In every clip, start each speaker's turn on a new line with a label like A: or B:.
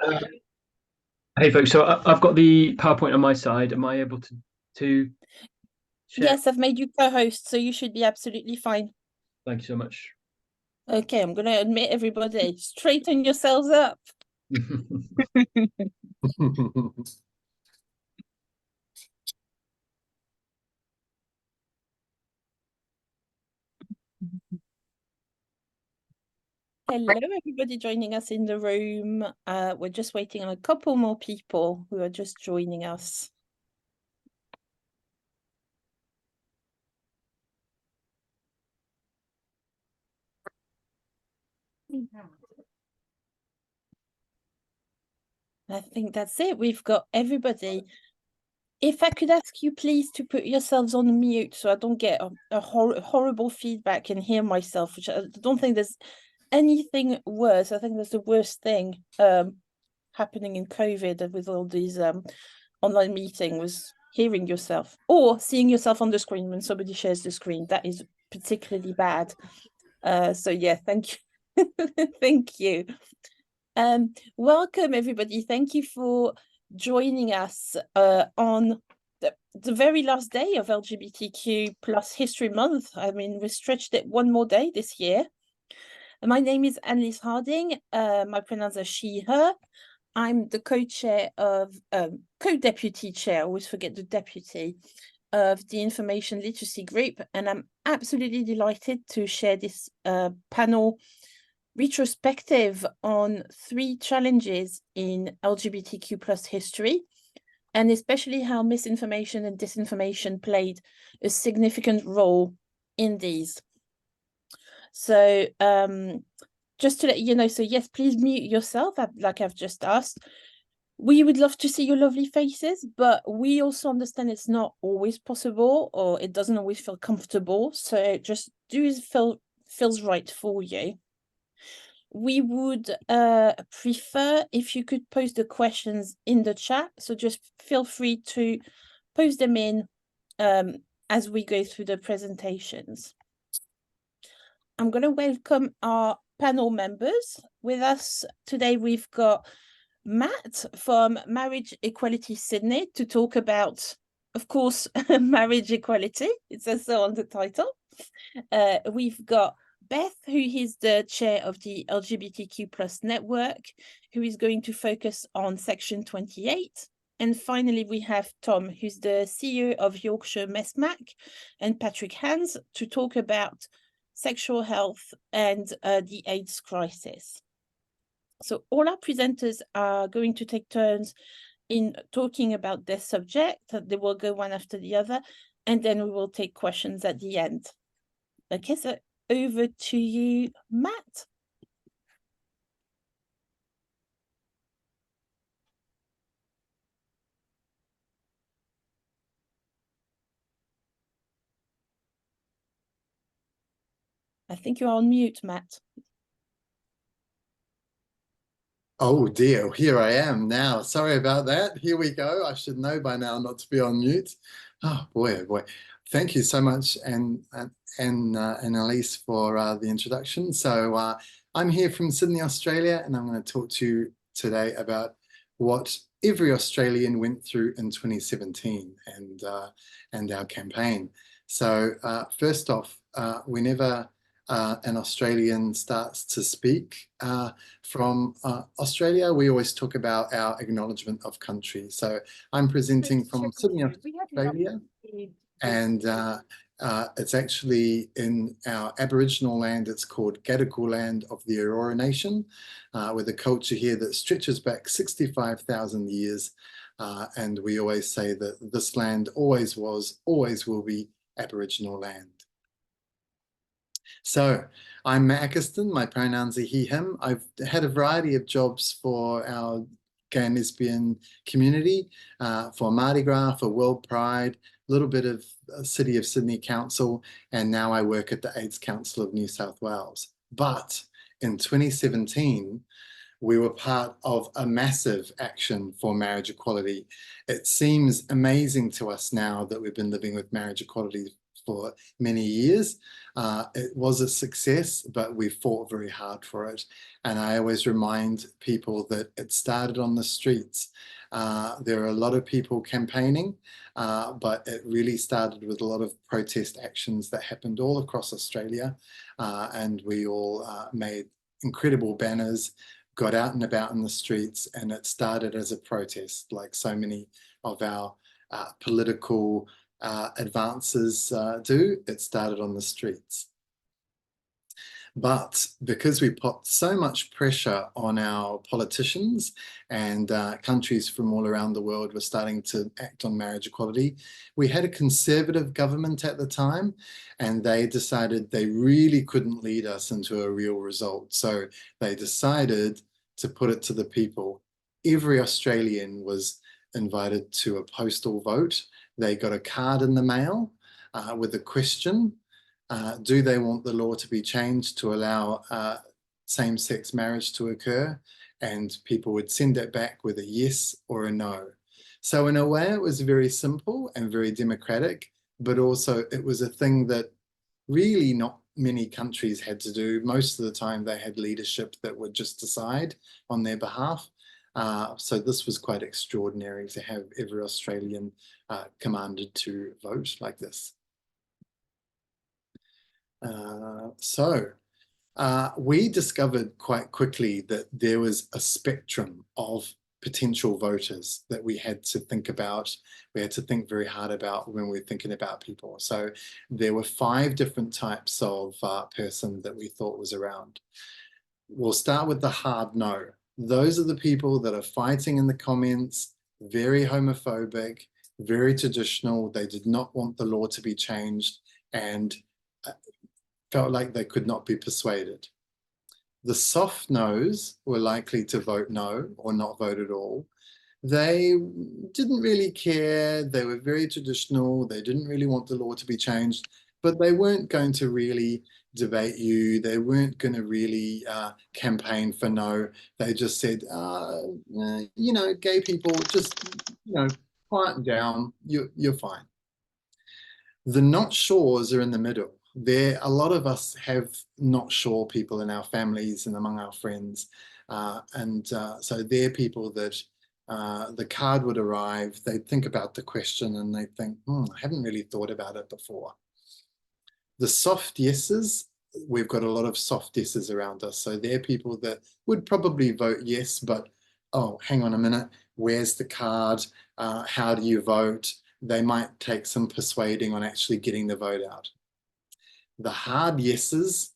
A: Uh, Hey folks, so I've got the PowerPoint on my side. Am I able to share?
B: Yes, I've made you co-host, so you should be absolutely fine.
A: Thank you so much.
B: Okay, I'm gonna admit everybody. Straighten yourselves up. Hello, everybody joining us in the room. We're just waiting on a couple more people who are just joining us. I think that's it. We've got everybody. If I could ask you please to put yourselves on mute so I don't get a horrible feedback and hear myself, which I don't think there's anything worse. I think that's the worst thing happening in COVID with all these online meeting was hearing yourself or seeing yourself on the screen when somebody shares the screen. That is particularly bad. So yeah, thank you. Thank you. Welcome everybody. Thank you for joining us on the very last day of LGBTQ plus History Month. I mean, we stretched it one more day this year. My name is Annelise Harding. My pronouns are she, her. I'm the co-chair of, co-deputy chair, I always forget the deputy, of the Information Literacy Group. And I'm absolutely delighted to share this panel retrospective on 3 challenges in LGBTQ plus history, and especially how misinformation and disinformation played a significant role in these. So just to let you know, so yes, please mute yourself, like I've just asked. We would love to see your lovely faces, but we also understand it's not always possible or it doesn't always feel comfortable. So just do as feels right for you. We would prefer if you could post the questions in the chat. So just feel free to post them in as we go through the presentations. I'm going to welcome our panel members. With us today, we've got Matt from Marriage Equality Sydney to talk about, of course, marriage equality. It says so on the title. We've got Beth, who is the chair of the LGBTQ plus network, who is going to focus on section 28. And finally, we have Tom, who's the CEO of Yorkshire MESMAC, and Patrick Hans to talk about sexual health and the AIDS crisis. So all our presenters are going to take turns in talking about their subject. They will go one after the other, and then we will take questions at the end. Okay, so over to you, Matt. I think you're on mute, Matt.
C: Oh dear, here I am now. Sorry about that. Here we go. I should know by now not to be on mute. Oh boy, oh boy. Thank you so much, and Elise for the introduction. So I'm here from Sydney, Australia, and I'm going to talk to you today about what every Australian went through in 2017 and our campaign. So first off, whenever an Australian starts to speak from Australia, we always talk about our acknowledgement of country. So I'm presenting from Sydney, Australia, and it's actually in our Aboriginal land. It's called Gadigal land of the Eora Nation, with a culture here that stretches back 65,000 years. And we always say that this land always was, always will be Aboriginal land. So I'm Matt Eccleston, my pronouns are he, him. I've had a variety of jobs for our gay and lesbian community, for Mardi Gras, for World Pride, a little bit of City of Sydney Council, and now I work at the AIDS Council of New South Wales. But in 2017, we were part of a massive action for marriage equality. It seems amazing to us now that we've been living with marriage equality for many years. It was a success, but we fought very hard for it. And I always remind people that it started on the streets. There are a lot of people campaigning, but it really started with a lot of protest actions that happened all across Australia. And we all made incredible banners, got out and about in the streets, and it started as a protest, like so many of our political advances do. It started on the streets. But because we put so much pressure on our politicians, and countries from all around the world were starting to act on marriage equality, we had a conservative government at the time, and they decided they really couldn't lead us into a real result. So they decided to put it to the people. Every Australian was invited to a postal vote. They got a card in the mail with a question. Do they want the law to be changed to allow same-sex marriage to occur? And people would send it back with a yes or a no. So in a way, it was very simple and very democratic, but also it was a thing that really not many countries had to do. Most of the time they had leadership that would just decide on their behalf. So this was quite extraordinary to have every Australian commanded to vote like this. We discovered quite quickly that there was a spectrum of potential voters that we had to think about. We had to think very hard about when we were thinking about people. So there were 5 different types of person that we thought was around. We'll start with the hard no. Those are the people that are fighting in the comments, very homophobic, very traditional. They did not want the law to be changed and felt like they could not be persuaded. The soft no's were likely to vote no or not vote at all. They didn't really care. They were very traditional. They didn't really want the law to be changed, but they weren't going to really debate you. They weren't going to really campaign for no. They just said, you know, gay people, just, you know, quiet down. You're fine. The not sures are in the middle. A lot of us have not sure people in our families and among our friends. So they're people that the card would arrive, they'd think about the question and they'd think, I haven't really thought about it before. The soft yeses, we've got a lot of soft yeses around us. So they're people that would probably vote yes, but, oh, hang on a minute, where's the card? How do you vote? They might take some persuading on actually getting the vote out. The hard yeses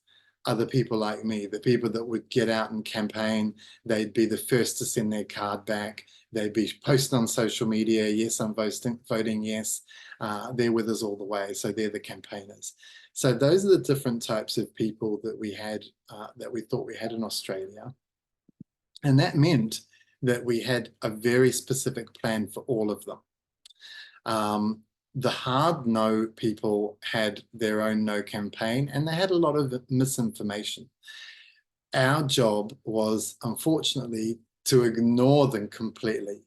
C: are the people like me, the people that would get out and campaign. They'd be the first to send their card back. They'd be posting on social media, yes, I'm voting yes. They're with us all the way. So they're the campaigners. So those are the different types of people that we had, that we thought we had in Australia. And that meant that we had a very specific plan for all of them. The hard no people had their own no campaign, and they had a lot of misinformation. Our job was, unfortunately, to ignore them completely.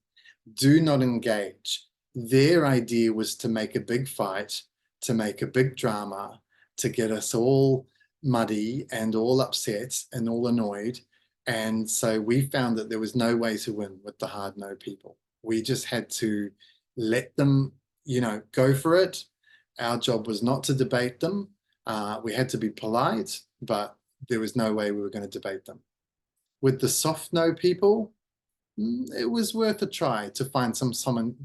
C: Do not engage. Their idea was to make a big fight, to make a big drama, to get us all muddy and all upset and all annoyed. And so we found that there was no way to win with the hard no people. We just had to let them, you know, go for it. Our job was not to debate them. We had to be polite, but there was no way we were going to debate them. With the soft no people, it was worth a try to find some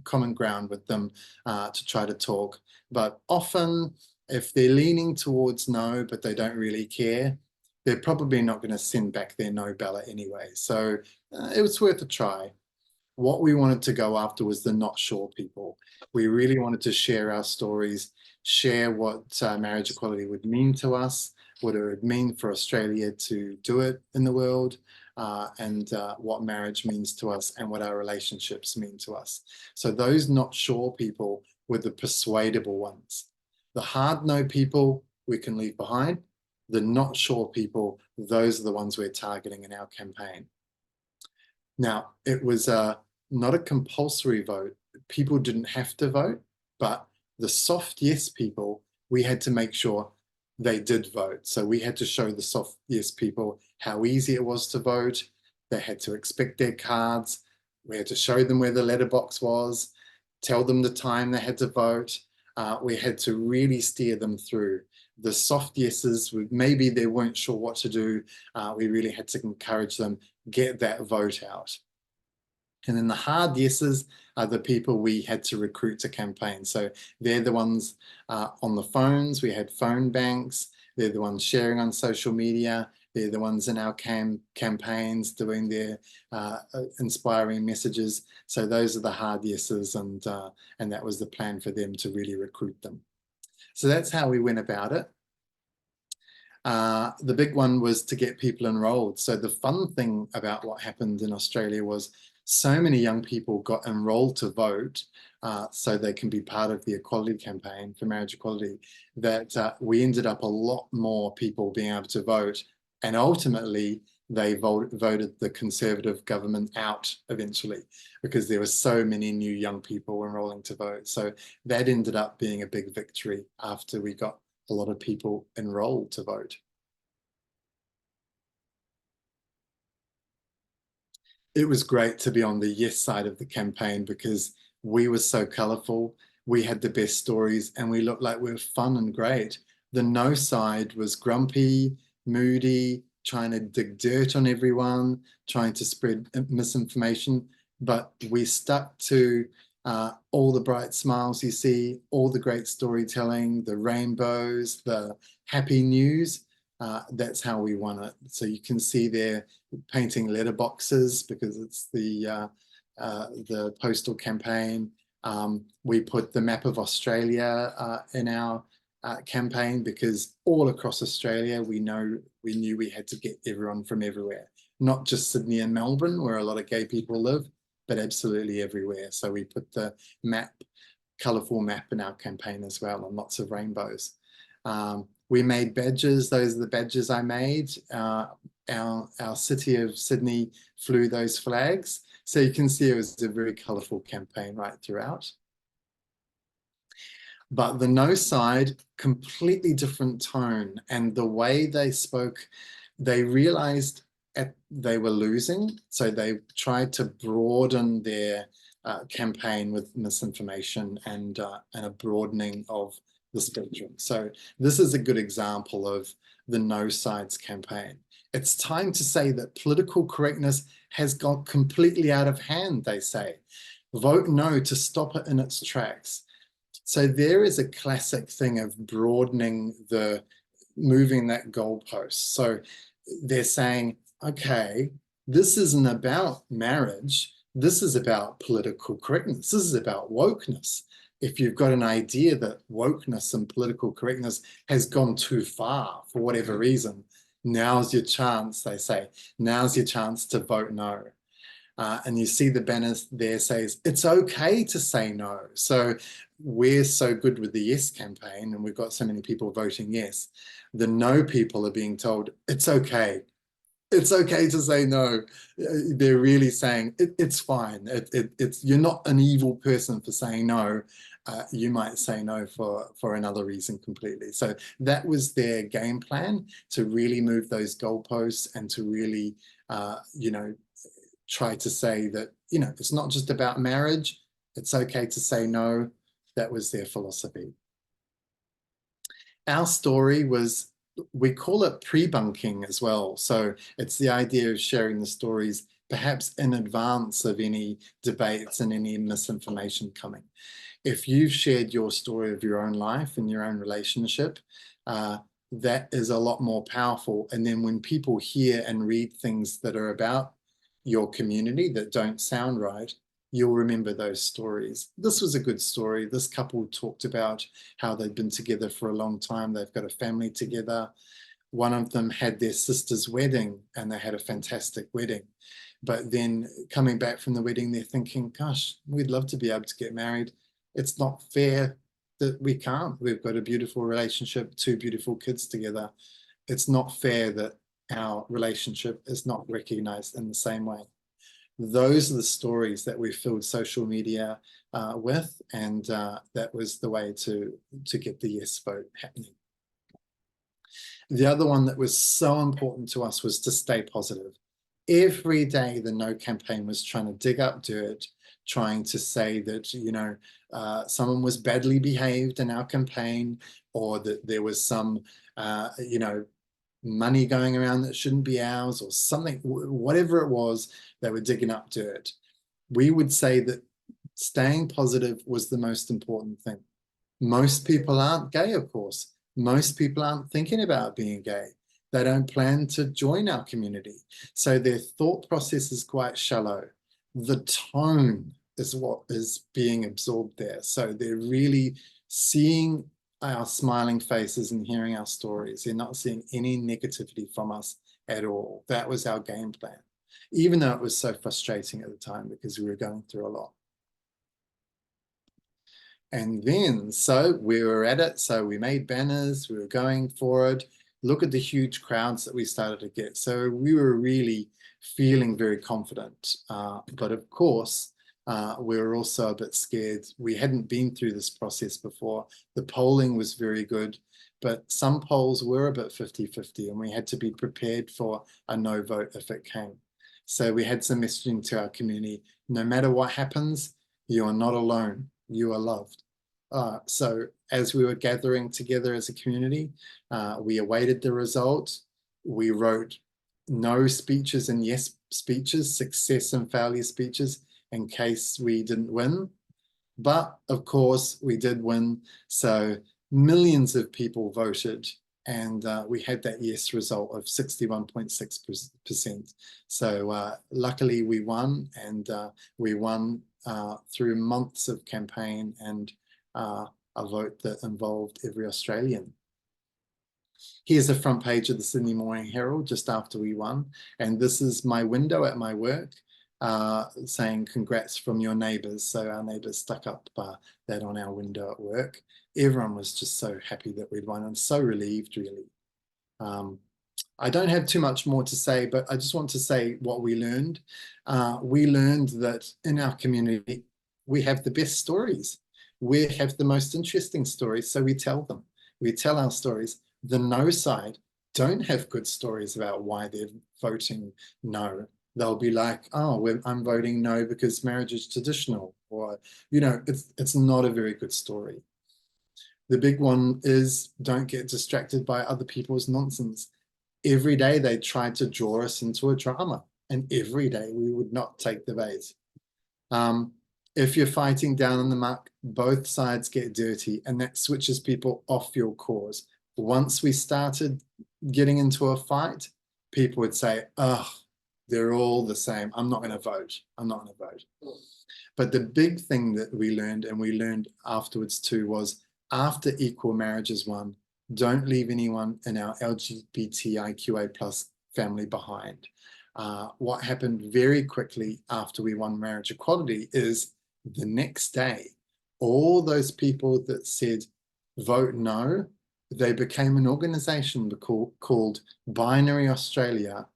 C: common ground with them, to try to talk. But often, if they're leaning towards no, but they don't really care, they're probably not going to send back their no ballot anyway. So it was worth a try. What we wanted to go after was the not sure people. We really wanted to share our stories, share what marriage equality would mean to us, what it would mean for Australia to do it in the world, and what marriage means to us and what our relationships mean to us. So those not sure people were the persuadable ones. The hard no people we can leave behind. The not sure people, those are the ones we're targeting in our campaign. Now, it was not a compulsory vote. People didn't have to vote, but the soft yes people, we had to make sure they did vote. So we had to show the soft yes people how easy it was to vote. They had to expect their cards. We had to show them where the letterbox was, tell them the time they had to vote. We had to really steer them through. The soft yeses, maybe they weren't sure what to do. We really had to encourage them, get that vote out. And then the hard yeses are the people we had to recruit to campaign. So they're the ones on the phones. We had phone banks. They're the ones sharing on social media. They're the ones in our campaigns doing their inspiring messages. So those are the hard yeses, and that was the plan for them to really recruit them. So that's how we went about it. The big one was to get people enrolled. So the fun thing about what happened in Australia was so many young people got enrolled to vote so they can be part of the equality campaign for marriage equality, that we ended up a lot more people being able to vote. And ultimately, they voted the Conservative government out eventually, because there were so many new young people enrolling to vote. So that ended up being a big victory after we got a lot of people enrolled to vote. It was great to be on the yes side of the campaign because we were so colourful. We had the best stories and we looked like we were fun and great. The no side was grumpy, moody, trying to dig dirt on everyone, trying to spread misinformation. But we stuck to all the bright smiles you see, all the great storytelling, the rainbows, the happy news. That's how we won it. So you can see there painting letterboxes because it's the postal campaign. We put the map of Australia in our campaign because all across Australia we knew we had to get everyone from everywhere, not just Sydney and Melbourne where a lot of gay people live, but absolutely everywhere. So we put the colourful map in our campaign as well, and lots of rainbows. We made badges. Those are the badges I made. Our city of Sydney flew those flags. So you can see it was a very colourful campaign right throughout. But the no side, completely different tone. And the way they spoke, they realised they were losing. So they tried to broaden their campaign with misinformation and a broadening of the spectrum. So this is a good example of the no sides campaign. It's time to say that political correctness has got completely out of hand, they say. Vote no to stop it in its tracks. So there is a classic thing of broadening moving that goalpost. So they're saying, okay, this isn't about marriage. This is about political correctness. This is about wokeness. If you've got an idea that wokeness and political correctness has gone too far for whatever reason, now's your chance, they say. Now's your chance to vote no. And you see the banners there says, it's okay to say no. So we're so good with the yes campaign and we've got so many people voting yes. The no people are being told, it's okay. It's okay to say no. They're really saying it's fine. You're not an evil person for saying no. You might say no for another reason completely. So that was their game plan, to really move those goalposts and to really, try to say that, it's not just about marriage. It's okay to say no. That was their philosophy. Our story was, we call it pre-bunking as well. So it's the idea of sharing the stories perhaps in advance of any debates and any misinformation coming. If you've shared your story of your own life and your own relationship, that is a lot more powerful. And then when people hear and read things that are about your community that don't sound right, you'll remember those stories. This was a good story. This couple talked about how they'd been together for a long time. They've got a family together. One of them had their sister's wedding and they had a fantastic wedding. But then coming back from the wedding, they're thinking, gosh, we'd love to be able to get married. It's not fair that we can't. We've got a beautiful relationship, two beautiful kids together. It's not fair that our relationship is not recognized in the same way. Those are the stories that we filled social media with, and that was the way to get the yes vote happening. The other one that was so important to us was to stay positive. Every day the No campaign was trying to dig up dirt, trying to say that, you know, someone was badly behaved in our campaign, or that there was some, you know, money going around that shouldn't be ours, or something, whatever it was, they were digging up dirt. We would say that staying positive was the most important thing. Most people aren't gay, of course. Most people aren't thinking about being gay. They don't plan to join our community. So their thought process is quite shallow. The tone is what is being absorbed there. So they're really seeing our smiling faces and hearing our stories. They're not seeing any negativity from us at all. That was our game plan, even though it was so frustrating at the time because we were going through a lot. And then, so we were at it. So we made banners, we were going forward. Look at the huge crowds that we started to get. So we were really feeling very confident. But of course, we were also a bit scared. We hadn't been through this process before. The polling was very good, but some polls were a bit 50-50, and we had to be prepared for a no vote if it came. So we had some messaging to our community. No matter what happens, you are not alone. You are loved. So as we were gathering together as a community, we awaited the result. We wrote no speeches and yes speeches, success and failure speeches, in case we didn't win. But of course we did win. So millions of people voted, and we had that yes result of 61.6%. So luckily we won, and we won through months of campaign and a vote that involved every Australian. Here's the front page of the Sydney Morning Herald just after we won. And this is my window at my work saying congrats from your neighbours. So our neighbours stuck up that on our window at work. Everyone was just so happy that we'd won and so relieved, really. I don't have too much more to say, but I just want to say what we learned. We learned that in our community, we have the best stories. We have the most interesting stories, so we tell them. We tell our stories. The no side don't have good stories about why they're voting no. They'll be like, oh, I'm voting no because marriage is traditional, or, you know, it's not a very good story. The big one is don't get distracted by other people's nonsense. Every day they tried to draw us into a drama, and every day we would not take the bait. If you're fighting down in the muck, both sides get dirty, and that switches people off your cause. Once we started getting into a fight, people would say, oh, they're all the same. I'm not going to vote. I'm not going to vote. But the big thing that we learned, and we learned afterwards too, was after equal marriage is won, don't leave anyone in our LGBTIQA plus family behind. What happened very quickly after we won marriage equality is the next day, all those people that said vote no, they became an organization called Binary Australia.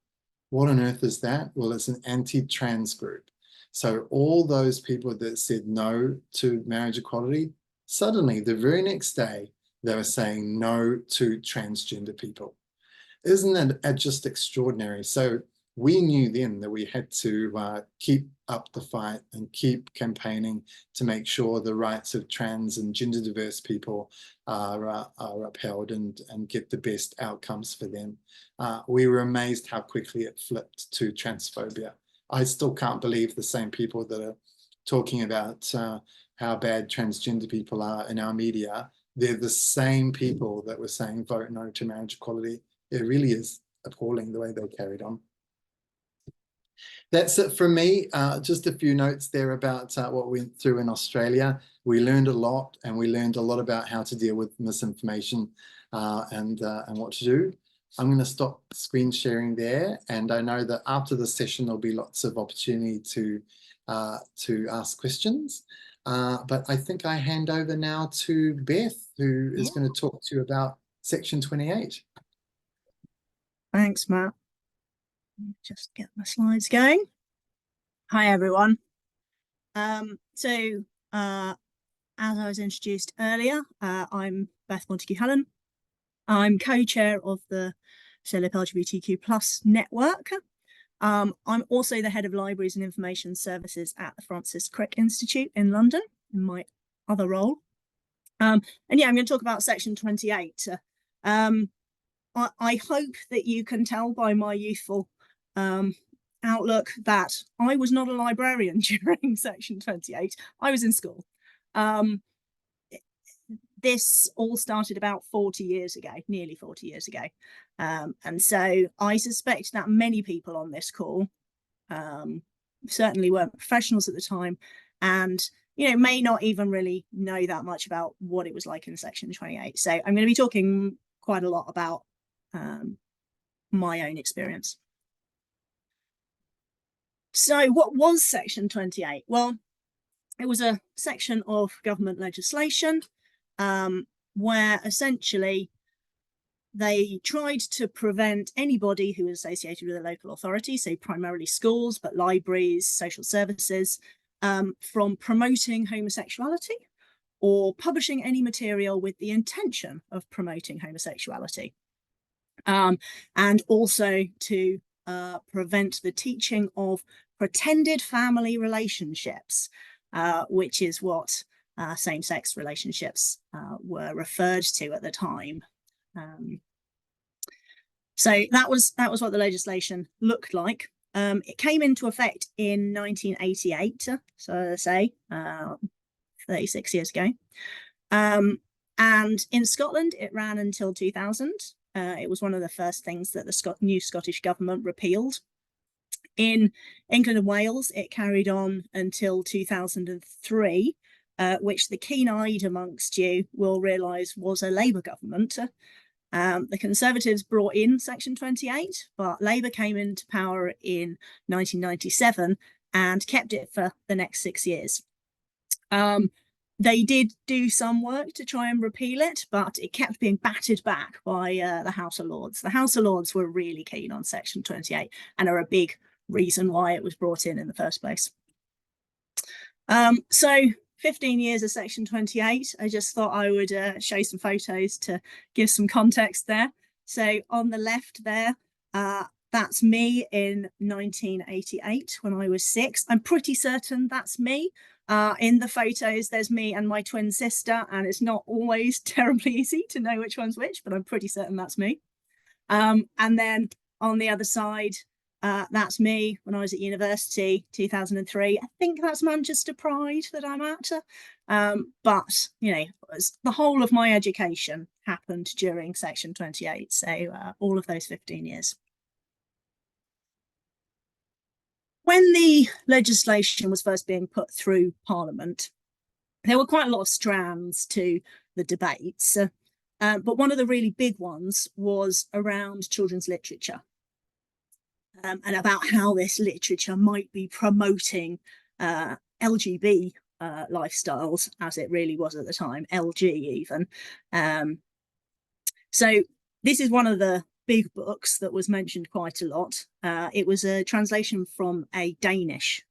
C: What on earth is that? Well, it's an anti-trans group. So all those people that said no to marriage equality, suddenly the very next day, they were saying no to transgender people. Isn't that just extraordinary? So we knew then that we had to keep up the fight and keep campaigning to make sure the rights of trans and gender diverse people are upheld and get the best outcomes for them. We were amazed how quickly it flipped to transphobia. I still can't believe the same people that are talking about how bad transgender people are in our media, they're the same people that were saying vote no to marriage equality. It really is appalling the way they carried on. That's it from me. Just a few notes there about what we went through in Australia. We learned a lot, and we learned a lot about how to deal with misinformation and what to do. I'm going to stop screen sharing there, and I know that after the session there'll be lots of opportunity to ask questions. But I think I hand over now to Beth, who is going to talk to you about section 28.
D: Thanks, Matt. Just get my slides going. Hi everyone. As I was introduced earlier, I'm Beth Montague-Helen. I'm co-chair of the CILIP LGBTQ Network. I'm also the head of libraries and information services at the Francis Crick Institute in London in my other role. And yeah, I'm going to talk about Section 28. I hope that you can tell by my youthful outlook that I was not a librarian during Section 28. I was in school. This all started about 40 years ago, nearly 40 years ago. And so I suspect that many people on this call certainly weren't professionals at the time and may not even really know that much about what it was like in Section 28. So I'm going to be talking quite a lot about my own experience. So what was Section 28? Well, it was a section of government legislation where essentially they tried to prevent anybody who was associated with a local authority, so primarily schools, but libraries, social services, from promoting homosexuality or publishing any material with the intention of promoting homosexuality. And also to prevent the teaching of pretended family relationships, which is what same-sex relationships were referred to at the time. So that was what the legislation looked like. It came into effect in 1988, so as I say, 36 years ago. And in Scotland, it ran until 2000. It was one of the first things that the new Scottish government repealed. In England and Wales, it carried on until 2003, which the keen-eyed amongst you will realise was a Labour government. The Conservatives brought in Section 28, but Labour came into power in 1997 and kept it for the next 6 years. They did do some work to try and repeal it, but it kept being battered back by the House of Lords. The House of Lords were really keen on Section 28 and are a big reason why it was brought in the first place. So 15 years of Section 28, I just thought I would show some photos to give some context there. So on the left there, that's me in 1988 when I was 6. I'm pretty certain that's me. In the photos, there's me and my twin sister, and it's not always terribly easy to know which one's which, but I'm pretty certain that's me. And then on the other side, that's me when I was at university, 2003. I think that's Manchester Pride that I'm at. But, the whole of my education happened during Section 28, so all of those 15 years. When the legislation was first being put through Parliament, there were quite a lot of strands to the debates, but one of the really big ones was around children's literature and about how this literature might be promoting LGB lifestyles, as it really was at the time, LG even. So this is one of the big books that was mentioned quite a lot. It was a translation from a Danish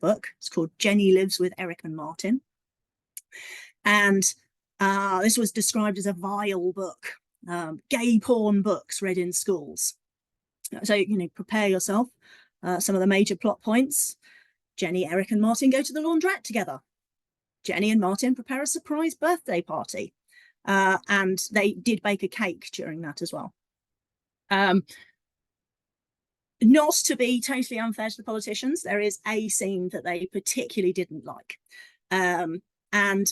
D: book. It's called Jenny Lives with Eric and Martin. And this was described as a vile book, gay porn books read in schools. So, prepare yourself. Some of the major plot points. Jenny, Eric and Martin go to the laundrette together. Jenny and Martin prepare a surprise birthday party. And they did bake a cake during that as well. Not to be totally unfair to the politicians, there is a scene that they particularly didn't like. And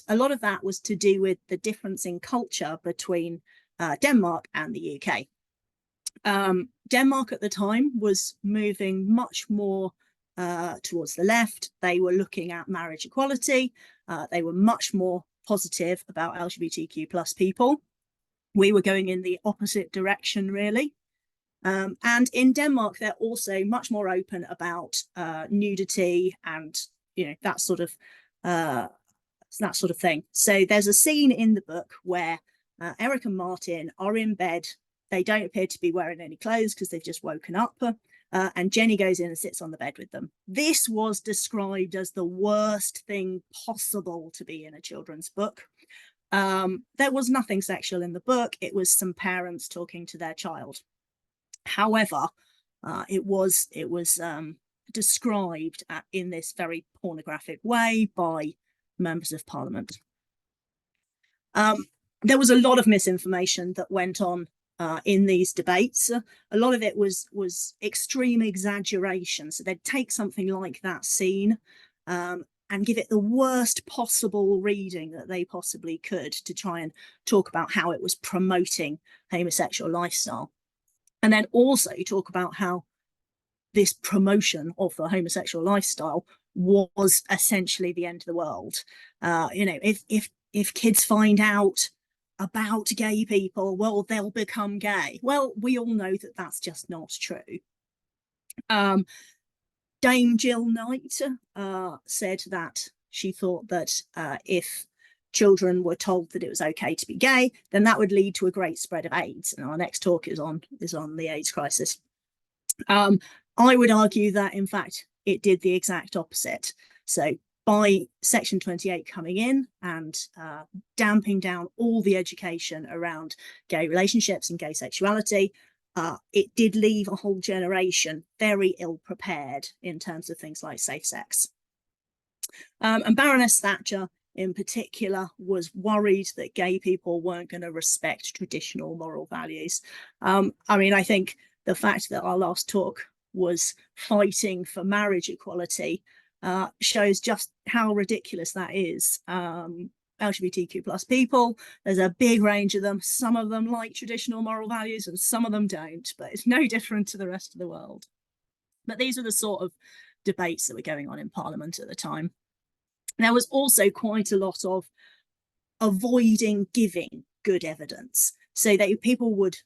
D: a lot of that was to do with the difference in culture between Denmark and the UK. Denmark at the time was moving much more towards the left. They were looking at marriage equality. They were much more positive about LGBTQ+ people. We were going in the opposite direction, really. And in Denmark, they're also much more open about nudity and that sort of thing. So there's a scene in the book where Eric and Martin are in bed. They don't appear to be wearing any clothes because they've just woken up. and Jenny goes in and sits on the bed with them. This was described as the worst thing possible to be in a children's book. There was nothing sexual in the book. It was some parents talking to their child. However, it was described in this very pornographic way by members of parliament. There was a lot of misinformation that went on in these debates. A lot of it was extreme exaggeration. So they'd take something like that scene and give it the worst possible reading that they possibly could to try and talk about how it was promoting homosexual lifestyle. And then also talk about how this promotion of the homosexual lifestyle was essentially the end of the world. You know, if kids find out about gay people, well, they'll become gay. Well, we all know that that's just not true. Dame Jill Knight said that she thought that if children were told that it was okay to be gay, then that would lead to a great spread of AIDS. And our next talk is on the AIDS crisis. I would argue that, in fact, it did the exact opposite. So by Section 28 coming in and damping down all the education around gay relationships and gay sexuality, it did leave a whole generation very ill prepared in terms of things like safe sex. And Baroness Thatcher in particular was worried that gay people weren't going to respect traditional moral values. I mean, I think the fact that our last talk was fighting for marriage equality shows just how ridiculous that is. LGBTQ plus people, there's a big range of them. Some of them like traditional moral values and some of them don't, but it's no different to the rest of the world. But these are the sort of debates that were going on in Parliament at the time. There was also quite a lot of avoiding giving good evidence. So that people would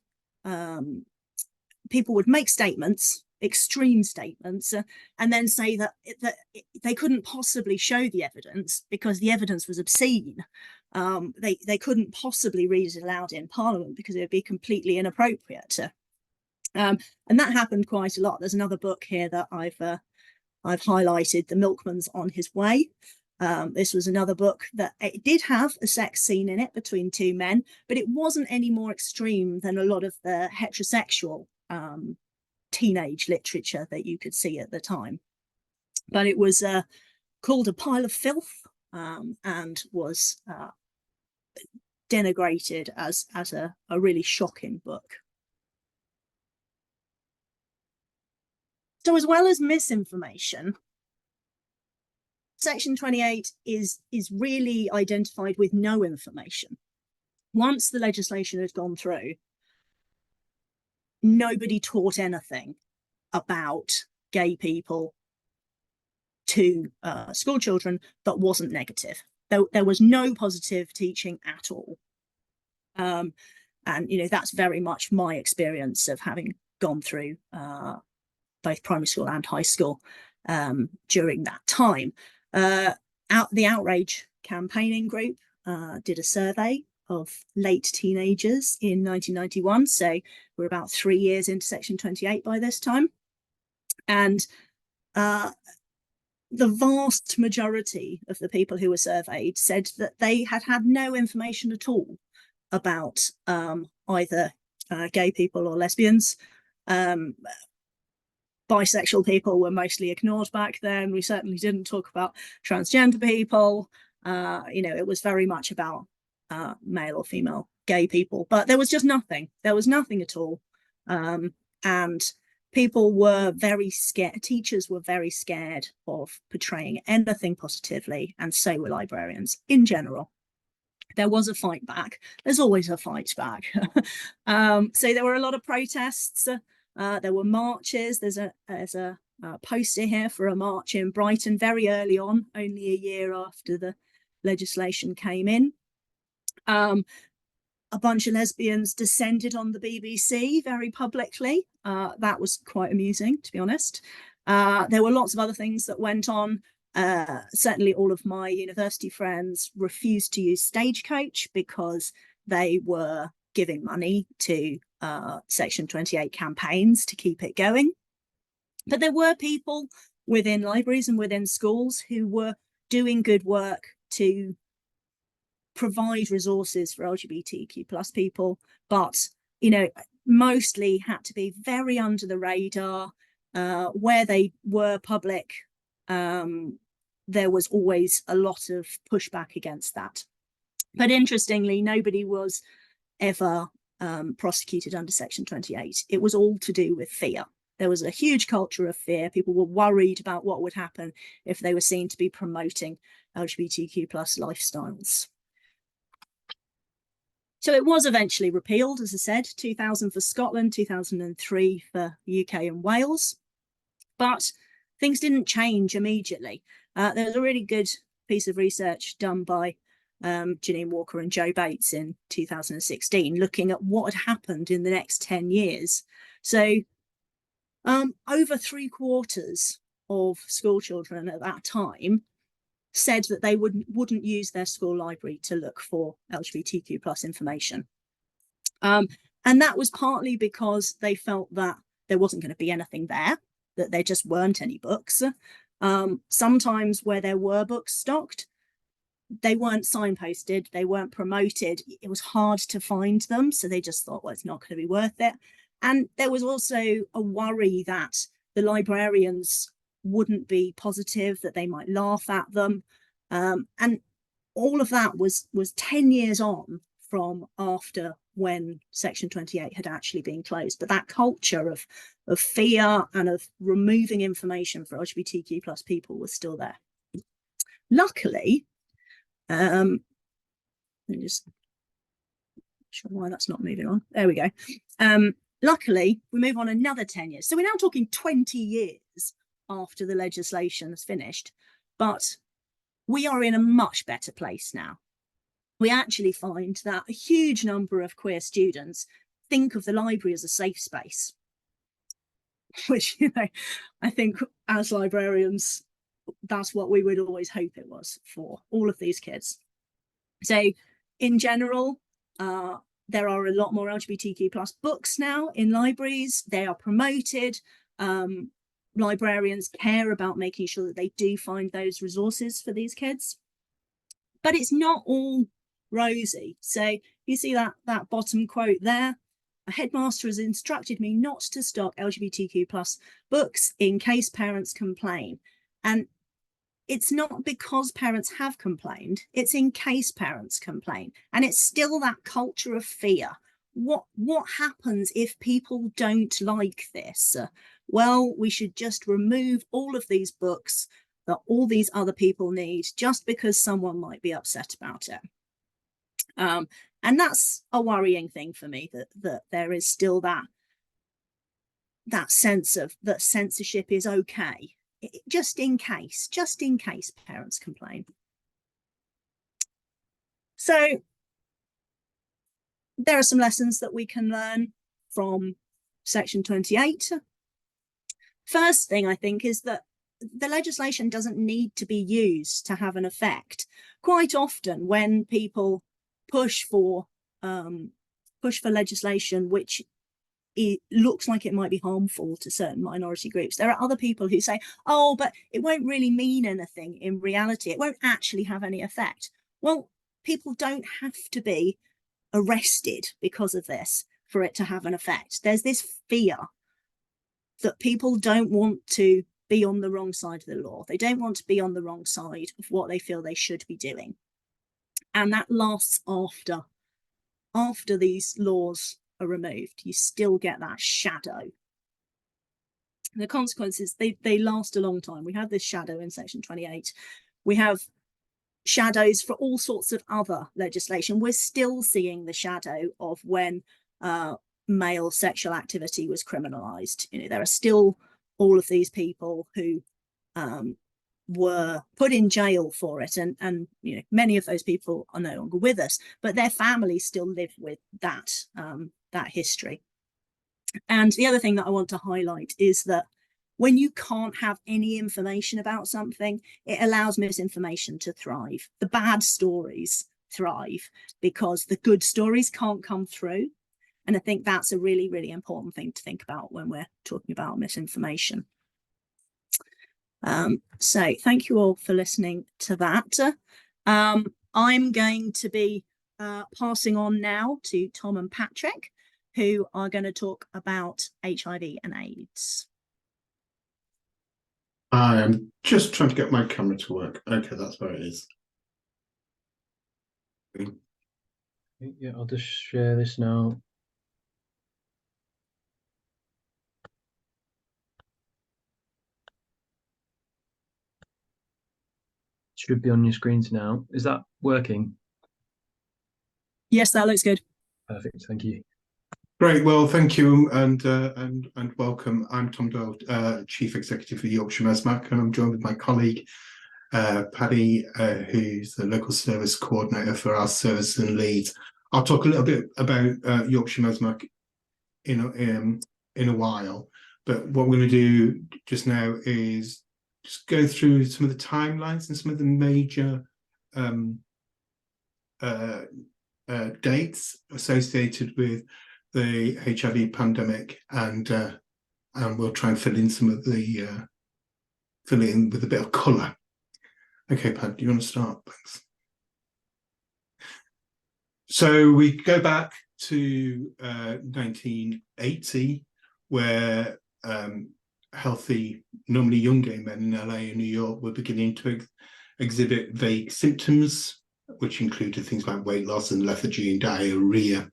D: make statements, extreme statements, and then say that they couldn't possibly show the evidence because the evidence was obscene. They couldn't possibly read it aloud in Parliament because it would be completely inappropriate. And that happened quite a lot. There's another book here that I've highlighted, The Milkman's on His Way. This was another book that it did have a sex scene in it between two men, but it wasn't any more extreme than a lot of the heterosexual teenage literature that you could see at the time. But it was called A Pile of Filth and was denigrated as a really shocking book. So as well as misinformation, Section 28 is really identified with no information. Once the legislation had gone through, nobody taught anything about gay people to school children that wasn't negative. There was no positive teaching at all. And, you know, that's very much my experience of having gone through both primary school and high school during that time. The Outrage campaigning group did a survey of late teenagers in 1991. So we're about 3 years into Section 28 by this time. And the vast majority of the people who were surveyed said that they had had no information at all about either gay people or lesbians. Bisexual people were mostly ignored back then. We certainly didn't talk about transgender people. You know, it was very much about male or female gay people, but there was just nothing. There was nothing at all. And people were very scared. Teachers were very scared of portraying anything positively, and so were librarians in general. There was a fight back. There's always a fight back. So there were a lot of protests. There were marches. There's a poster here for a march in Brighton very early on, only a year after the legislation came in. A bunch of lesbians descended on the BBC very publicly. That was quite amusing, to be honest. There were lots of other things that went on. Certainly all of my university friends refused to use Stagecoach because they were giving money to Section 28 campaigns to keep it going. But there were people within libraries and within schools who were doing good work to provide resources for LGBTQ plus people, but, you know, mostly had to be very under the radar. Where they were public, there was always a lot of pushback against that. But interestingly, nobody was ever prosecuted under Section 28. It was all to do with fear. There was a huge culture of fear. People were worried about what would happen if they were seen to be promoting LGBTQ plus lifestyles. So it was eventually repealed, as I said, 2000 for Scotland, 2003 for UK and Wales. But things didn't change immediately. There was a really good piece of research done by Janine Walker and Joe Bates in 2016, looking at what had happened in the next 10 years. So over 3/4 of school children at that time said that they wouldn't use their school library to look for LGBTQ plus information. And that was partly because they felt that there wasn't going to be anything there, that there just weren't any books. Sometimes where there were books stocked, they weren't signposted, they weren't promoted. It was hard to find them. So they just thought, well, it's not going to be worth it. And there was also a worry that the librarians wouldn't be positive, that they might laugh at them. And all of that was 10 years on from after when Section 28 had actually been closed. But that culture of fear and of removing information for LGBTQ plus people was still there. Luckily, let me just sure why that's not moving on. There we go. Luckily, we move on another 10 years. So we're now talking 20 years after the legislation is finished, but we are in a much better place now. We actually find that a huge number of queer students think of the library as a safe space, which, you know, I think as librarians, that's what we would always hope it was for all of these kids. So in general, there are a lot more LGBTQ plus books now in libraries. They are promoted. Librarians care about making sure that they do find those resources for these kids. But it's not all rosy. So you see that bottom quote there. A headmaster has instructed me not to stock LGBTQ plus books in case parents complain. And it's not because parents have complained, it's in case parents complain. And it's still that culture of fear. What happens if people don't like this? Well, we should just remove all of these books that all these other people need just because someone might be upset about it. And that's a worrying thing for me, that there is still that sense of that censorship is okay. Just in case parents complain. So there are some lessons that we can learn from Section 28. First thing, I think, is that the legislation doesn't need to be used to have an effect. Quite often when people push for legislation which it looks like it might be harmful to certain minority groups, there are other people who say, oh, but it won't really mean anything in reality. It won't actually have any effect. Well, people don't have to be arrested because of this for it to have an effect. There's this fear that people don't want to be on the wrong side of the law. They don't want to be on the wrong side of what they feel they should be doing. And that lasts after these laws are removed. You still get that shadow. The consequences, they last a long time. We have this shadow in Section 28. We have shadows for all sorts of other legislation. We're still seeing the shadow of when male sexual activity was criminalized. You know, there are still all of these people who were put in jail for it, and you know, many of those people are no longer with us, but their families still live with that history. And the other thing that I want to highlight is that when you can't have any information about something, it allows misinformation to thrive. The bad stories thrive because the good stories can't come through. And I think that's a really, really important thing to think about when we're talking about misinformation. So thank you all for listening to that. I'm going to be passing on now to Tom and Patrick, who are going to talk about HIV and AIDS.
E: I'm just trying to get my camera to work. Okay, that's where it is.
A: Yeah, I'll just share this now. Should be on your screens now. Is that working?
D: Yes, that looks good.
A: Perfect, thank you.
E: Great. Well, thank you and welcome. I'm Tom Doyle, Chief Executive for Yorkshire MESMAC, and I'm joined with my colleague Paddy, who's the local service coordinator for our service in Leeds. I'll talk a little bit about Yorkshire MESMAC in a while, but what we're going to do just now is just go through some of the timelines and some of the major dates associated with the HIV pandemic, and we'll try and fill in some of the fill it in with a bit of colour. Okay, Pat, do you want to start? Thanks. So we go back to 1980, where healthy, normally young gay men in LA and New York were beginning to exhibit vague symptoms, which included things like weight loss and lethargy and diarrhea.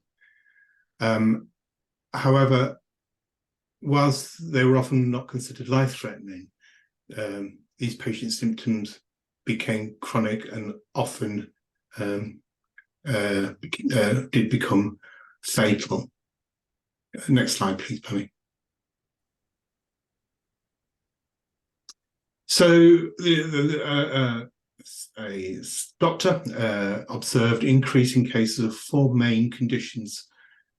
E: However, whilst they were often not considered life-threatening, these patient symptoms became chronic and often did become fatal. Next slide, please, Penny. So a doctor observed increasing cases of four main conditions: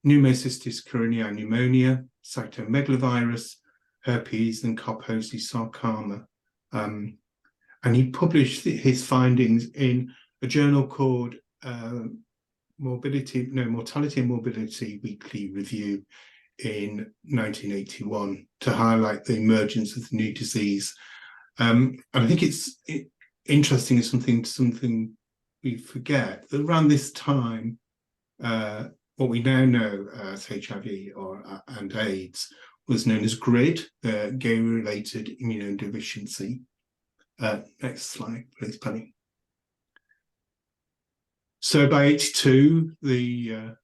E: pneumocystis carinii pneumonia, cytomegalovirus, herpes, and Kaposi sarcoma. And he published his findings in a journal called Mortality and Morbidity Weekly Review in 1981 to highlight the emergence of the new disease. And I think it's interesting, is something we forget, that around this time, what we now know as HIV and AIDS was known as GRID, gay-related immunodeficiency. Next slide, please, Penny. So by 82, the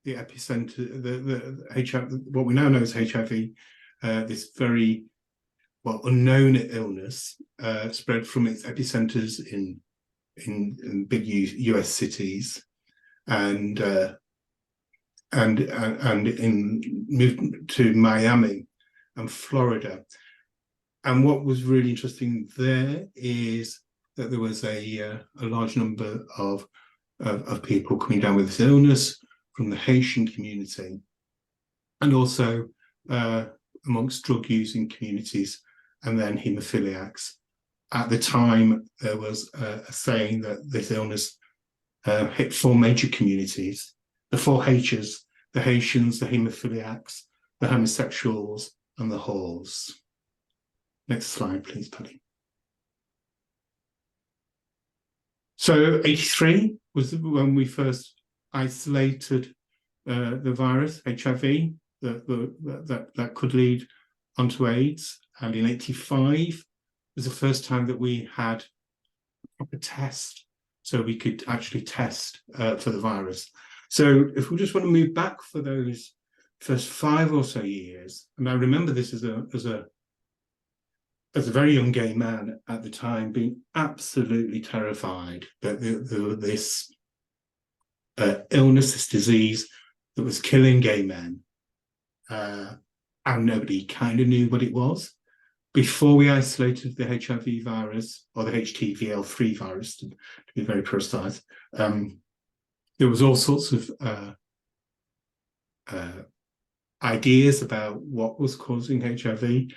E: epicenter, the HIV, what we now know as HIV, this very unknown illness, spread from its epicenters in big US cities, and moved to Miami and Florida. And what was really interesting there is that there was a large number of people coming down with this illness from the Haitian community, and also amongst drug using communities, and then haemophiliacs. At the time, there was a saying that this illness hit four major communities: the four H's, the Haitians, the haemophiliacs, the homosexuals, and the whores. Next slide, please, Paddy. So 83 was when we first isolated the virus, HIV, that could lead onto AIDS. And in 85 was the first time that we had a proper test, so we could actually test for the virus. So if we just want to move back for those first 5 or so years, and I remember this as a very young gay man at the time, being absolutely terrified that this illness, this disease that was killing gay men, and nobody kind of knew what it was. Before we isolated the HIV virus, or the HTVL3 virus, to be very precise, there was all sorts of ideas about what was causing HIV,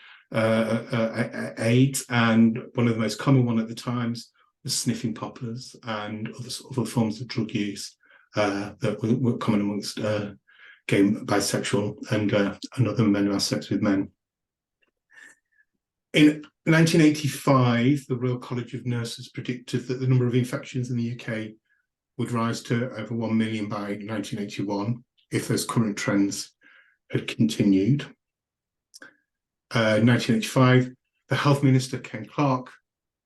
E: AIDS, and one of the most common one at the times was sniffing poppers and other forms of drug use that were common amongst gay, bisexual, and other men who have sex with men. In 1985, the Royal College of Nurses predicted that the number of infections in the UK would rise to over 1 million by 1981 if those current trends had continued. 1985, the Health Minister, Ken Clarke,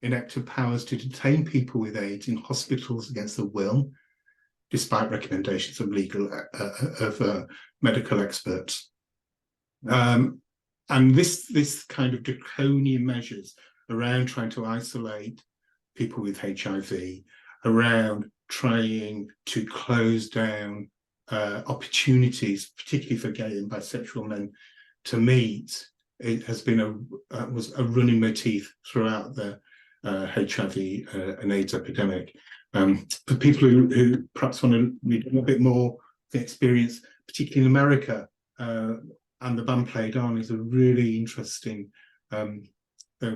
E: enacted powers to detain people with AIDS in hospitals against their will, despite recommendations of medical experts. And this kind of draconian measures around trying to isolate people with HIV, around trying to close down opportunities, particularly for gay and bisexual men, to meet, it has been was a running motif throughout the HIV and AIDS epidemic. For people who perhaps want to read a little bit more the experience, particularly in America, and the band Played On is a really interesting,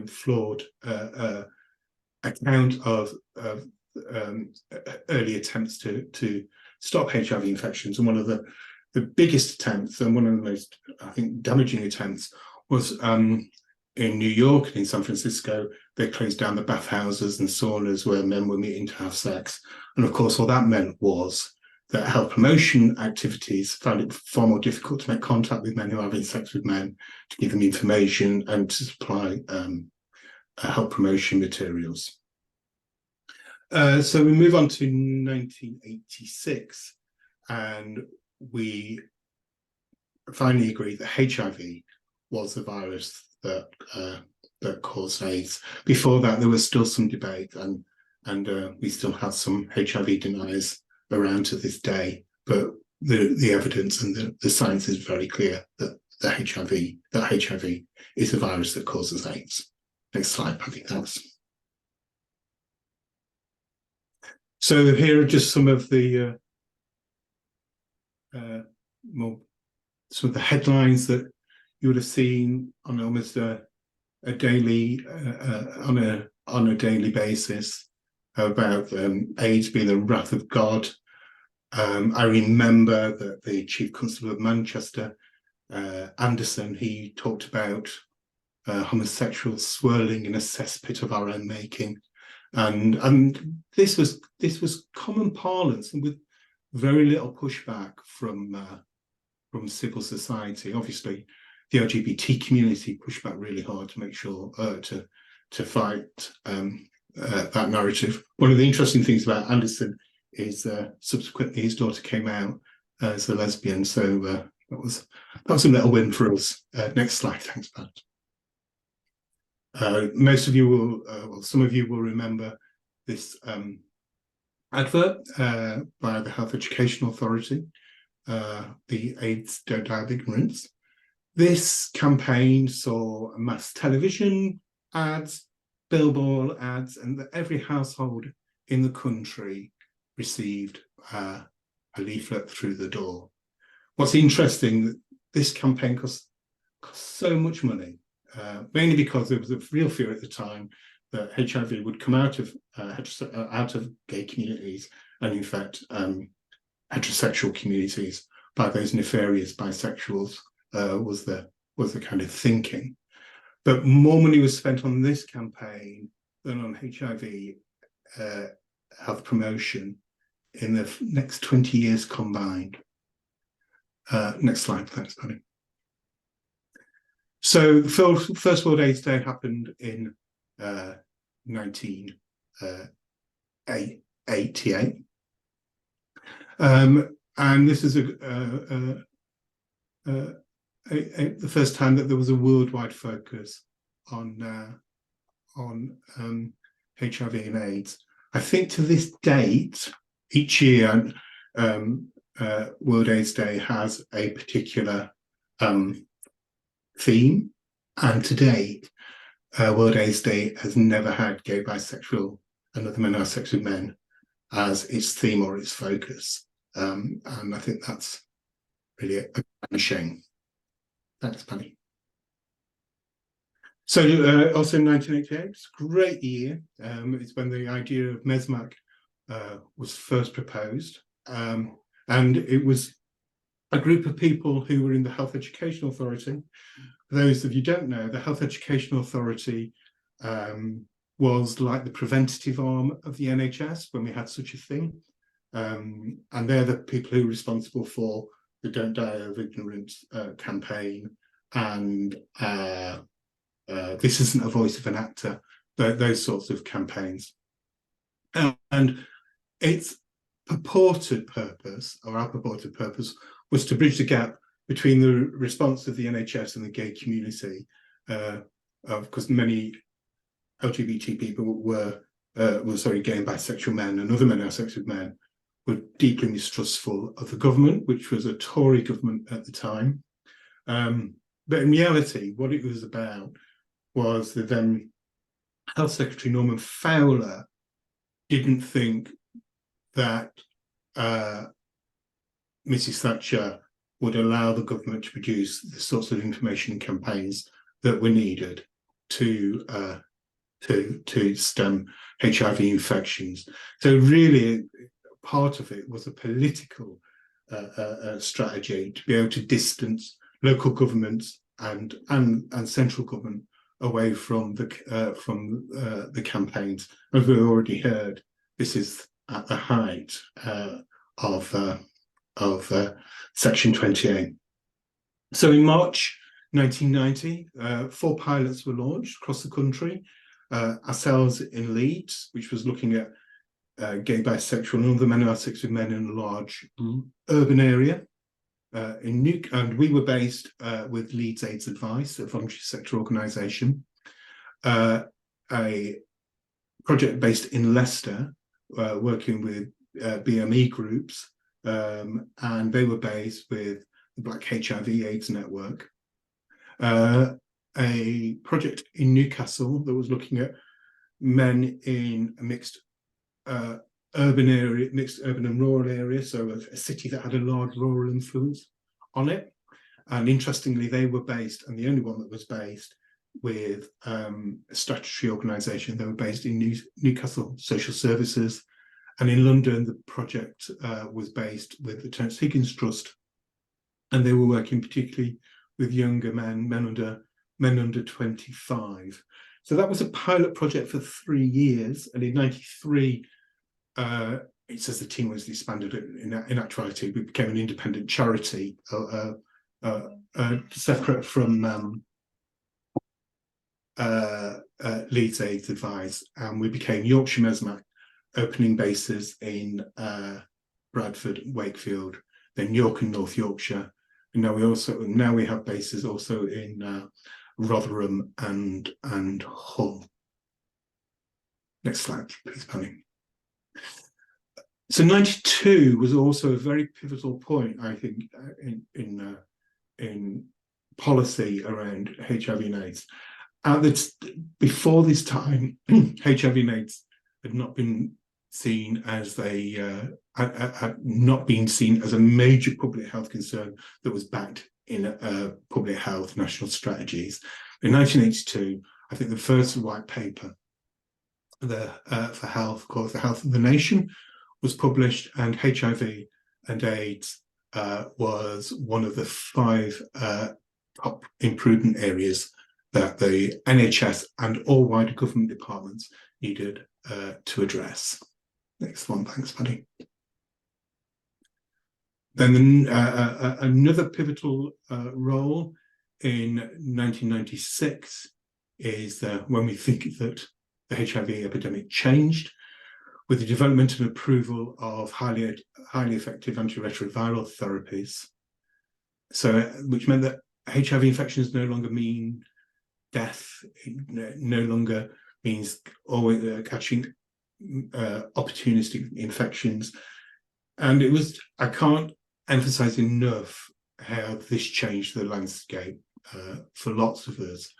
E: flawed account of early attempts to stop HIV infections. And one of the biggest attempts, and one of the most, I think, damaging attempts, was in New York and in San Francisco. They closed down the bathhouses and saunas where men were meeting to have sex. And of course, all that meant was that health promotion activities found it far more difficult to make contact with men who are having sex with men, to give them information and to supply health promotion materials. So we move on to 1986, and we finally agreed that HIV was the virus that caused AIDS. Before that, there was still some debate, and we still have some HIV deniers around to this day. But the evidence and the science is very clear that HIV is a virus that causes AIDS. Next slide, Patty, thanks. So here are just some of the some of the headlines that you would have seen on almost a daily on a daily basis about AIDS being the wrath of God. I remember that the Chief Constable of Manchester, Anderson, he talked about homosexuals swirling in a cesspit of our own making, and this was common parlance, and with very little pushback from civil society. Obviously, the LGBT community pushed back really hard to make sure to fight that narrative. One of the interesting things about Anderson is subsequently his daughter came out as a lesbian, so that was a little win for us. Next slide, thanks, Pat. Most of you will, well, some of you will remember this advert by the Health Education Authority, the AIDS Don't Die of Ignorance. This campaign saw mass television ads, billboard ads, and that every household in the country received a leaflet through the door. What's interesting, this campaign cost so much money, mainly because there was a real fear at the time that HIV would come out of gay communities and infect heterosexual communities by those nefarious bisexuals. Was the kind of thinking. But more money was spent on this campaign than on HIV health promotion in the next 20 years combined. Next slide, thanks, Paddy. So the first World AIDS Day happened in 1988. And this is the first time that there was a worldwide focus on HIV and AIDS. I think to this date, each year, World AIDS Day has a particular theme, and to date, World AIDS Day has never had gay, bisexual, and other men who have sex with men as its theme or its focus, and I think that's really a shame. Thanks, Penny. So also in 1988, it's a great year. It's when the idea of MESMAC was first proposed. And it was a group of people who were in the Health Education Authority for those of you who don't know, the Health Education Authority was like the preventative arm of the NHS when we had such a thing. And they're the people who are responsible for the Don't Die of Ignorance campaign, and This Isn't a Voice of an Actor, those sorts of campaigns. And its purported purpose, or our purported purpose, was to bridge the gap between the response of the NHS and the gay community, because many LGBT people were gay and bisexual men and other male-sexual men were deeply mistrustful of the government, which was a Tory government at the time. But in reality, what it was about was that then Health Secretary Norman Fowler didn't think that Mrs. Thatcher would allow the government to produce the sorts of information campaigns that were needed to stem HIV infections. So really, part of it was a political strategy to be able to distance local governments and central government away from the campaigns. As we've already heard, this is at the height of Section 28. So in March 1990, 4 pilots were launched across the country. Ourselves in Leeds, which was looking at gay, bisexual and other male-sexual men in a large urban area. And we were based with Leeds AIDS Advice, a voluntary sector organisation, a project based in Leicester, working with BME groups, and they were based with the Black HIV/AIDS Network. A project in Newcastle that was looking at men in a mixed urban and rural area, so a city that had a large rural influence on it. And interestingly, they were based, and the only one that was based, with a statutory organisation. They were based in Newcastle Social Services, and in London the project was based with the Terence Higgins Trust, and they were working particularly with younger men under 25. So that was a pilot project for 3 years, and in 93 it says the team was disbanded. In actuality, we became an independent charity, separate from Leeds AIDS Advice, and we became Yorkshire Mesmac, opening bases in Bradford, Wakefield, then York and North Yorkshire, and now we have bases also in Rotherham and Hull. Next slide, please, Penny. So 92 was also a very pivotal point, I think, in policy around HIV and AIDS. Before this time, HIV and AIDS had not been seen as had not been seen as a major public health concern that was backed in public health national strategies. In 1982, I think the first white paper for health, called The Health of the Nation, was published, and HIV and AIDS was one of the 5 top improvement areas that the NHS and all wider government departments needed to address. Next one, thanks, Paddy. Then another pivotal role in 1996 is when we think that the HIV epidemic changed with the development and approval of highly effective antiretroviral therapies. So, which meant that HIV infections no longer mean death. It no longer means always catching opportunistic infections. And I can't emphasize enough how this changed the landscape for lots of us.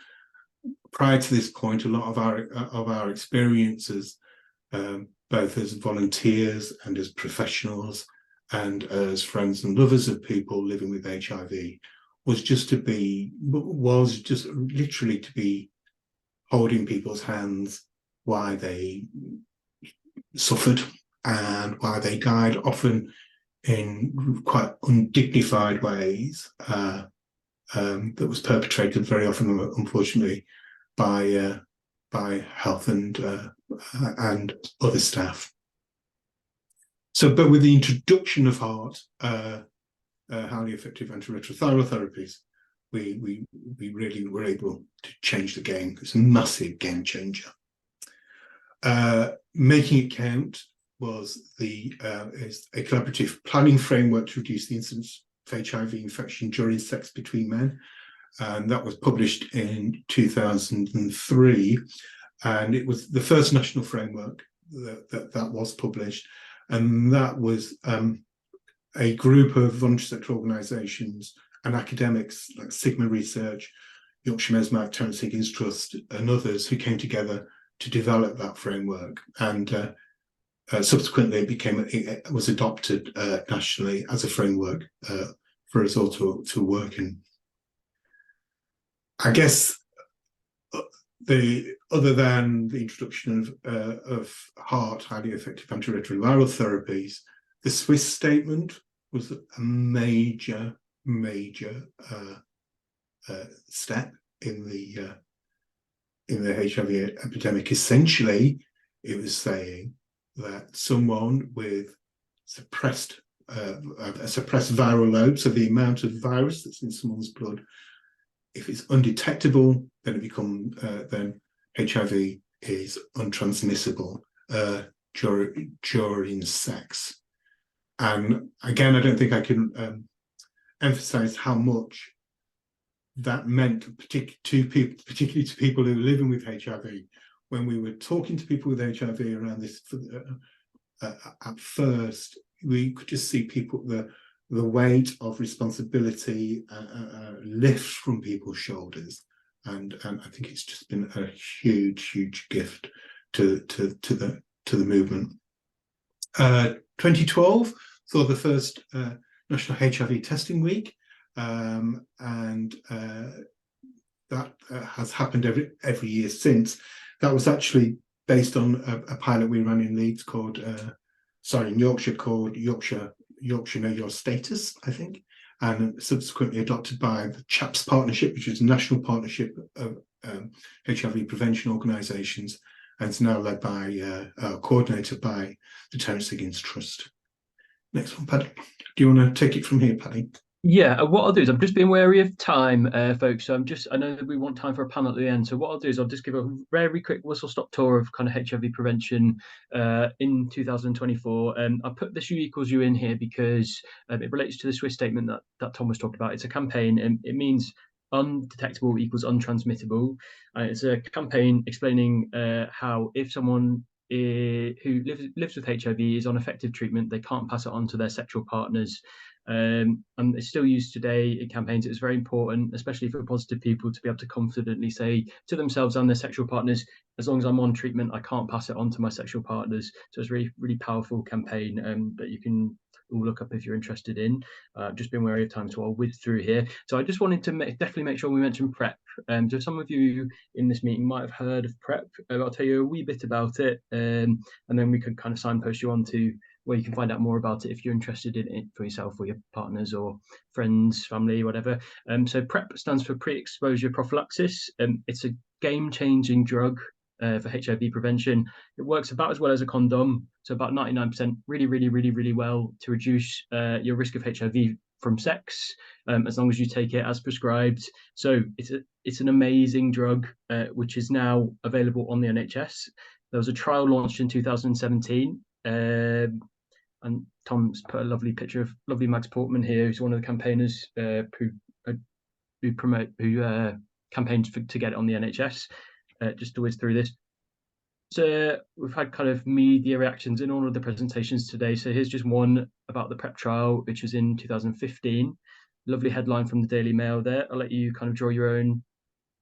E: Prior to this point, a lot of our experiences, both as volunteers and as professionals and as friends and lovers of people living with HIV, was just literally to be holding people's hands while they suffered and while they died, often in quite undignified ways, that was perpetrated very often, unfortunately, by health and other staff. So, but with the introduction of HART, highly effective antiretroviral therapies, we really were able to change the game. It's a massive game changer. Making it count was is a collaborative planning framework to reduce the incidence of HIV infection during sex between men, and that was published in 2003, and it was the first national framework that was published, and that was a group of voluntary sector organisations and academics like Sigma Research, Yorkshire Mesmac, Terence Higgins Trust, and others who came together to develop that framework, and subsequently it was adopted nationally as a framework for us all to work in. I guess other than the introduction of HART, highly effective antiretroviral therapies, the Swiss statement was a major step in the HIV epidemic. Essentially, it was saying that someone with a suppressed viral load, so the amount of virus that's in someone's blood, if it's undetectable, then HIV is untransmissible during sex. And again, I don't think I can emphasize how much that meant, particularly to people who are living with HIV. When we were talking to people with HIV around this, at first, we could just see people, the weight of responsibility lift from people's shoulders, and I think it's just been a huge gift to the movement. 2012 saw the first National HIV Testing Week, and that has happened every year since. That was actually based on a pilot we ran in Leeds in Yorkshire called Yorkshire Know Your Status, I think, and subsequently adopted by the CHAPS Partnership, which is a national partnership of HIV prevention organisations, and it's now led by, coordinated by the Terence Higgins Trust. Next one, Paddy. Do you want to take it from here, Paddy?
A: Yeah, what I'll do is I'm just being wary of time, folks. So I know that we want time for a panel at the end. So what I'll do is I'll just give a very quick whistle-stop tour of kind of HIV prevention in 2024. I put this U equals U in here because it relates to the Swiss statement that Tom was talking about. It's a campaign, and it means undetectable equals untransmittable. It's a campaign explaining how if someone who lives with HIV is on effective treatment, they can't pass it on to their sexual partners. And it's still used today in campaigns. It's very important, especially for positive people, to be able to confidently say to themselves and their sexual partners, as long as I'm on treatment, I can't pass it on to my sexual partners. So it's a really powerful campaign that you can all look up if you're interested in. Just being wary of time, so I'll whiz through here. So I just wanted to definitely make sure we mention PrEP. So some of you in this meeting might have heard of PrEP. I'll tell you a wee bit about it, and then we can kind of signpost you on to where you can find out more about it if you're interested in it for yourself or your partners or friends, family, whatever. So PrEP stands for pre-exposure prophylaxis. It's a game-changing drug for HIV prevention. It works about as well as a condom, so about 99%, really well to reduce your risk of HIV from sex, as long as you take it as prescribed. So it's an amazing drug, which is now available on the NHS. There was a trial launched in 2017. And Tom's put a lovely picture of lovely Mags Portman here, who's one of the campaigners who campaigned to get it on the NHS. Just to whiz through this. So we've had kind of media reactions in all of the presentations today. So here's just one about the PrEP trial, which was in 2015. Lovely headline from the Daily Mail there. I'll let you kind of draw your own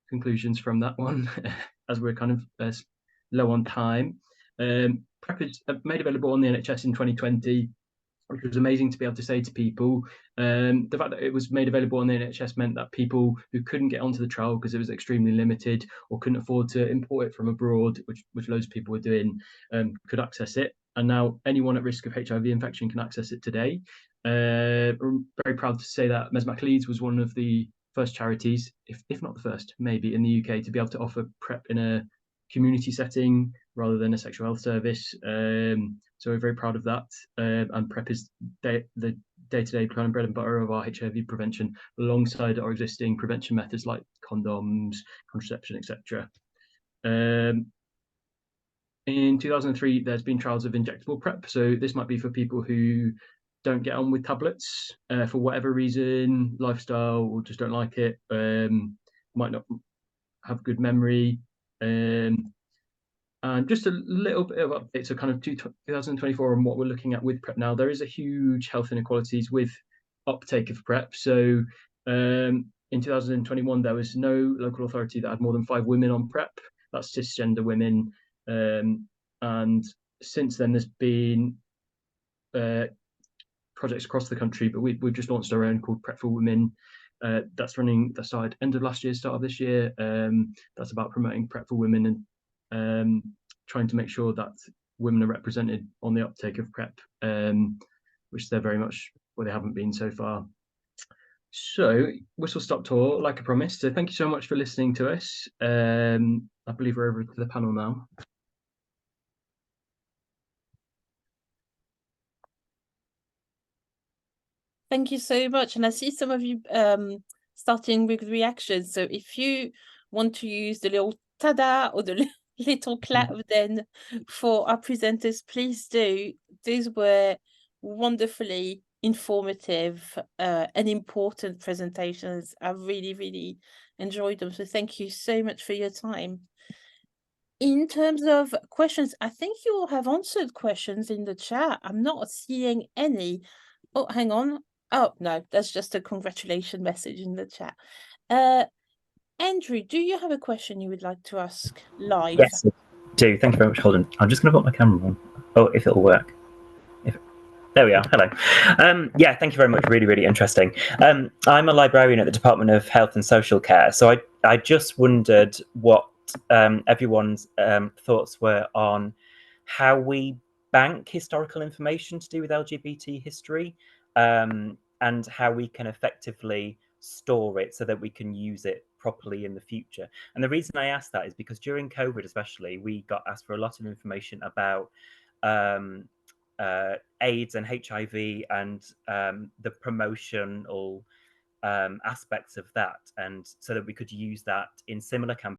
A: conclusions from that one as we're kind of low on time. PrEP is made available on the NHS in 2020, which was amazing to be able to say to people. The fact that it was made available on the NHS meant that people who couldn't get onto the trial because it was extremely limited or couldn't afford to import it from abroad, which loads of people were doing, could access it. And now anyone at risk of HIV infection can access it today. I'm very proud to say that Mesmac Leeds was one of the first charities, if not the first, maybe in the UK, to be able to offer PrEP in a community setting rather than a sexual health service. So we're very proud of that. And PrEP is the day-to-day kind of bread and butter of our HIV prevention, alongside our existing prevention methods like condoms, contraception, etc. In 2003, there's been trials of injectable PrEP. So this might be for people who don't get on with tablets for whatever reason, lifestyle, or just don't like it, might not have good memory. And just a little bit of updates, so kind of 2024 and what we're looking at with PrEP now. There is a huge health inequalities with uptake of PrEP. So in 2021, there was no local authority that had more than 5 women on PrEP. That's cisgender women. And since then, there's been projects across the country, but we've just launched our own called PrEP for Women. That started end of last year, start of this year. That's about promoting PrEP for women and trying to make sure that women are represented on the uptake of PrEP, which they're very much, well, they haven't been so far. So whistle stop tour, like I promised. So thank you so much for listening to us. I believe we're over to the panel now.
B: Thank you so much. And I see some of you starting with reactions. So if you want to use the little tada or the little clap then for our presenters, please do. These were wonderfully informative and important presentations. I really, really enjoyed them. So thank you so much for your time. In terms of questions, I think you all have answered questions in the chat. I'm not seeing any. Oh, hang on. Oh, no, that's just a congratulation message in the chat. Andrew, do you have a question you would like to ask live?
F: Yes, I do. Thank you very much, Holden. I'm just going to put my camera on. Oh, if it'll work. There we are. Hello. Yeah, thank you very much. Really, really interesting. I'm a librarian at the Department of Health and Social Care. So I just wondered what everyone's thoughts were on how we bank historical information to do with LGBT history, and how we can effectively store it so that we can use it properly in the future. And the reason I asked that is because during COVID especially, we got asked for a lot of information about AIDS and HIV and the promotional aspects of that, and so that we could use that in similar campaigns